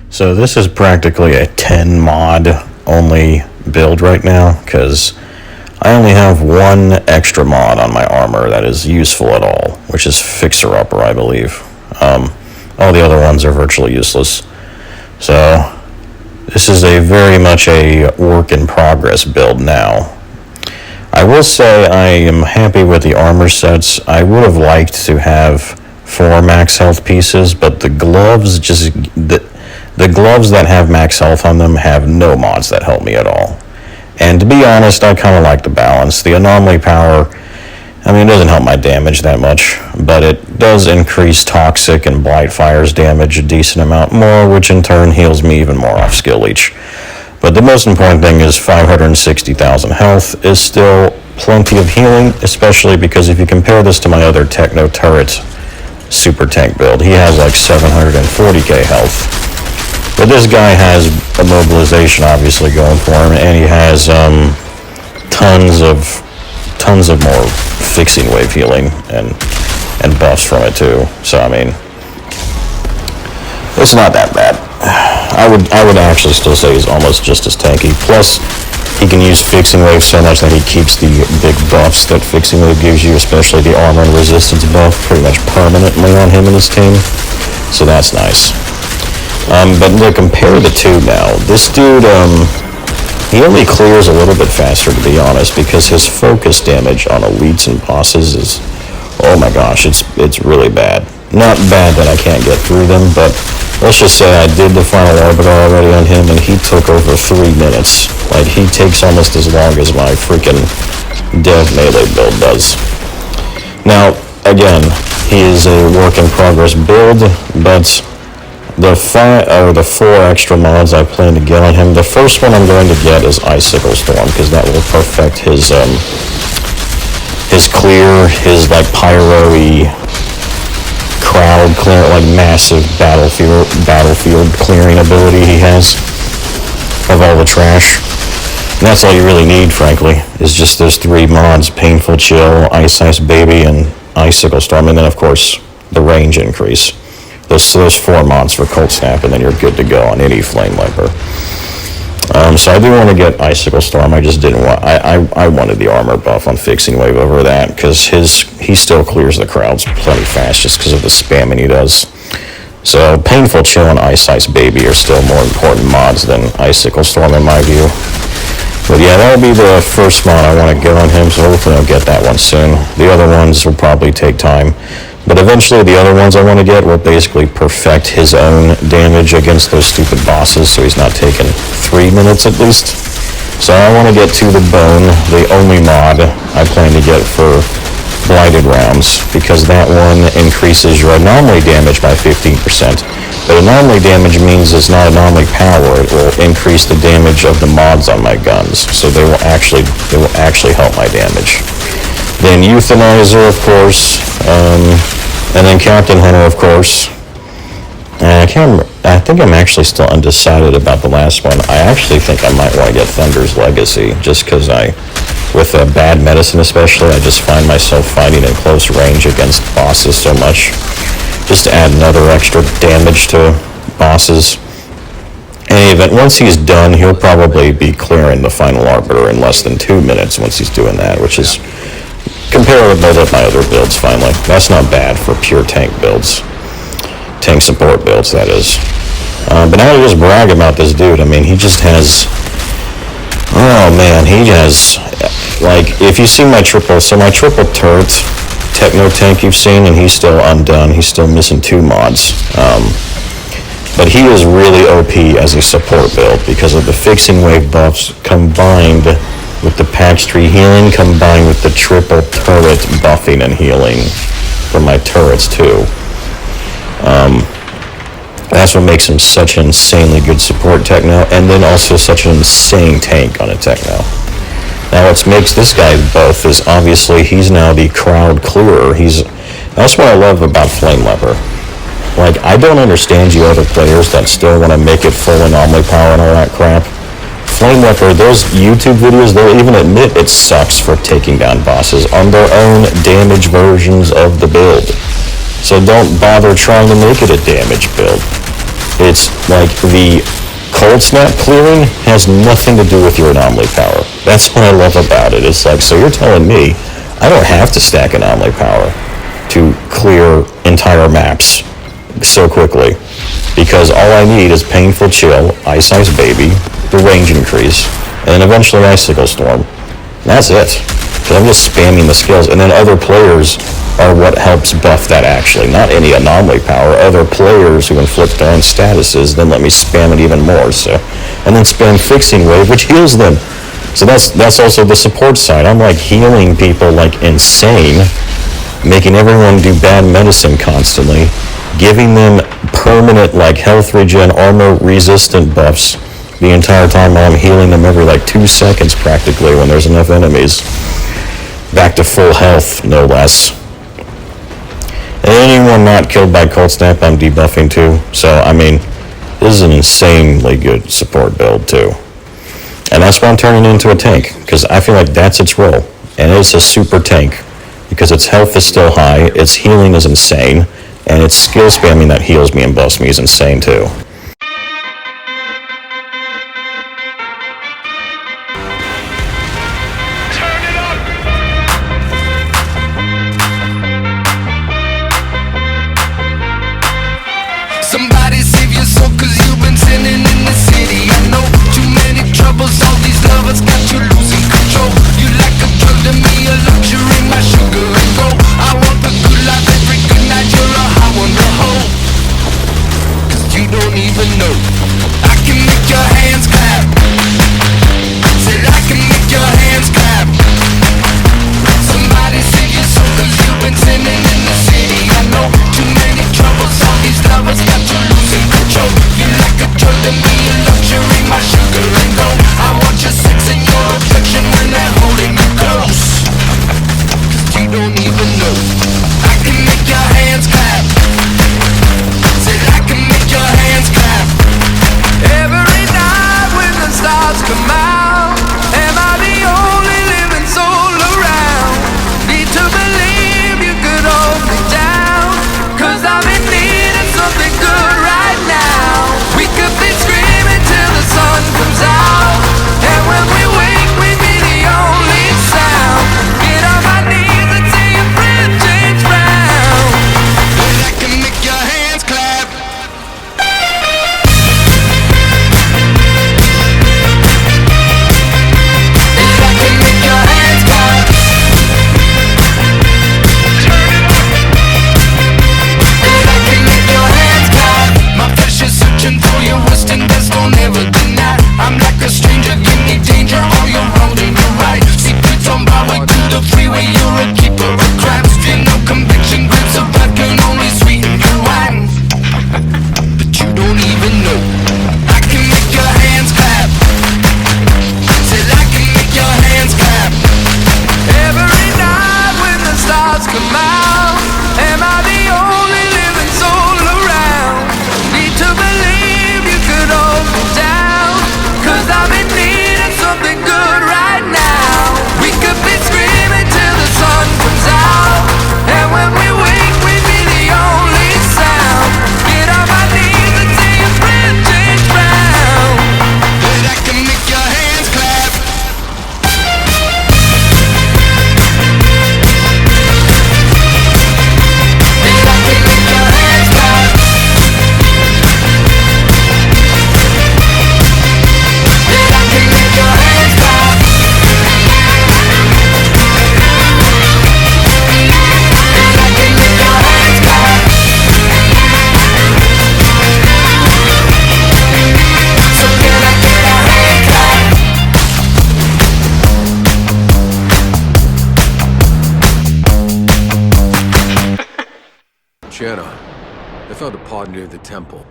So this is practically a 10 mod only build right now, because I only have one extra mod on my armor that is useful at all, which is Fixer Upper, I believe. All the other ones are virtually useless. So this is very much a work in progress build now. I will say I am happy with the armor sets. I would have liked to have 4 max health pieces, but the gloves the gloves that have max health on them have no mods that help me at all. And to be honest, I kind of like the balance. The anomaly power, I mean, it doesn't help my damage that much, but it does increase toxic and blight fire's damage a decent amount more, which in turn heals me even more off skill leech. But the most important thing is 560,000 health is still plenty of healing, especially because if you compare this to my other Techno Turret super tank build, he has like 740k health. But this guy has immobilization obviously going for him, and he has tons of more fixing wave healing and buffs from it too. So I mean, it's not that bad. I would actually still say he's almost just as tanky. Plus, he can use fixing wave so much that he keeps the big buffs that fixing wave gives you, especially the armor and resistance buff, pretty much permanently on him and his team. So that's nice. But to compare the two now, this dude, he only clears a little bit faster, to be honest, because his focus damage on elites and bosses is, oh my gosh, it's really bad. Not bad that I can't get through them, but let's just say I did the final arbiter already on him, and he took over 3 minutes. Like, he takes almost as long as my freaking dev melee build does. Now, again, he is a work in progress build, but the 4 extra mods I plan to get on him, the first one I'm going to get is Icicle Storm, because that will perfect his clear, his like pyro-y crowd clear, like massive battlefield clearing ability he has of all the trash. And that's all you really need, frankly, is just those 3 mods: Painful Chill, Ice Baby, and Icicle Storm, and then of course the range increase. Those 4 mods for Cold Snap, and then you're good to go on any Flame Leper. So I do want to get Icicle Storm. I just didn't want. I wanted the armor buff on Fixing Wave over that, because he still clears the crowds plenty fast just because of the spamming he does. So Painful Chill and Ice Baby are still more important mods than Icicle Storm in my view. But yeah, that'll be the first mod I want to get on him, so hopefully I'll get that one soon. The other ones will probably take time. But eventually the other ones I want to get will basically perfect his own damage against those stupid bosses, so he's not taking 3 minutes at least. So I want to get To the Bone, the only mod I plan to get for Blighted Rounds, because that one increases your anomaly damage by 15%. But anomaly damage means it's not anomaly power, it will increase the damage of the mods on my guns, so they will actually help my damage. Then Euthanizer, of course, and then Captain Hunter, of course. And I think I'm actually still undecided about the last one. I actually think I might want to get Thunder's Legacy, just because with bad medicine especially, I just find myself fighting in close range against bosses so much. Just to add another extra damage to bosses. In any event, once he's done, he'll probably be clearing the final arbiter in less than 2 minutes once he's doing that, which is comparable with my other builds, finally. That's not bad for pure tank builds. Tank support builds, that is. But now to just brag about this dude, I mean, he just has... Oh, man, he has... Like, if you see my triple turret Techno tank you've seen, and he's still undone. He's still missing 2 mods. But he is really OP as a support build because of the fixing wave buffs combined with the patch tree healing, combined with the triple turret buffing and healing for my turrets too. That's what makes him such an insanely good support Techno, and then also such an insane tank on a Techno. Now what makes this guy both is obviously he's now the crowd clearer. That's what I love about Flame Leper. Like, I don't understand you other players that still want to make it full anomaly power and all that crap. Flame Leper, those YouTube videos, they'll even admit it sucks for taking down bosses on their own damage versions of the build. So don't bother trying to make it a damage build. It's like the cold snap clearing has nothing to do with your anomaly power. That's what I love about it. It's like, so you're telling me I don't have to stack anomaly power to clear entire maps so quickly, because all I need is Painful Chill, Ice Ice Baby, the range increase, and then eventually Icicle Storm. And that's it. Because I'm just spamming the skills, and then other players are what helps buff that actually, not any anomaly power. Other players who inflict their own statuses then let me spam it even more. So, and then spam Fixing Wave, which heals them. So that's also the support side. I'm like healing people like insane, making everyone do bad medicine constantly, giving them permanent like health regen, armor resistant buffs the entire time while I'm healing them every like 2 seconds practically when there's enough enemies. Back to full health, no less. And anyone not killed by Cold Snap, I'm debuffing too. So, I mean, this is an insanely good support build too. And that's why I'm turning it into a tank, because I feel like that's its role. And it's a super tank, because its health is still high, its healing is insane, and its skill spamming that heals me and buffs me is insane too. Somebody save your soul, cause you've been sinning in the city. I know too many troubles, all these lovers got you losing control. You like a drug to me, a luxury, my sugar and gold. I want the good life every good night, you're a high on the whole. Cause you don't even know I can make your hands clap. Said I can make your hands clap. Somebody save your soul, cause you've been sinning in the city. I know too many troubles, all these lovers got you losing control. You like a drug to me, a luxury, my sugar and gold. I want your sex and your affection when they're holding you close. Cause you don't even know I can make your hands clap. Said I can make your hands clap. Every night when the stars come out, am I the only living soul around? Need to believe you could hold me down, cause I'm in need of something good right now. We could be screaming till the sun comes out, and when we wake we'd be the only sound. Get on my knees and say a friend change round. But I can make your hands clap. For your worst and best, don't ever deny. I'm like a stranger, give me danger. All you're wrong and you're right. Secrets on my way to the freeway. You're a keeper of crabs. Feel no conviction, grips of blood can only sweeten your wine. But you don't even know I can make your hands clap. Said I can make your hands clap. Every night when the stars come out, am I the only living soul around? Need to believe you could hold me down, cause I'm in need of something good right now. We could be screaming till the sun comes out, and when we wake we'd be the only sound. Get on my knees and say a friend change round. But I can make your hands clap. But I can make your hands clap. Shanna, I found a pod near the temple.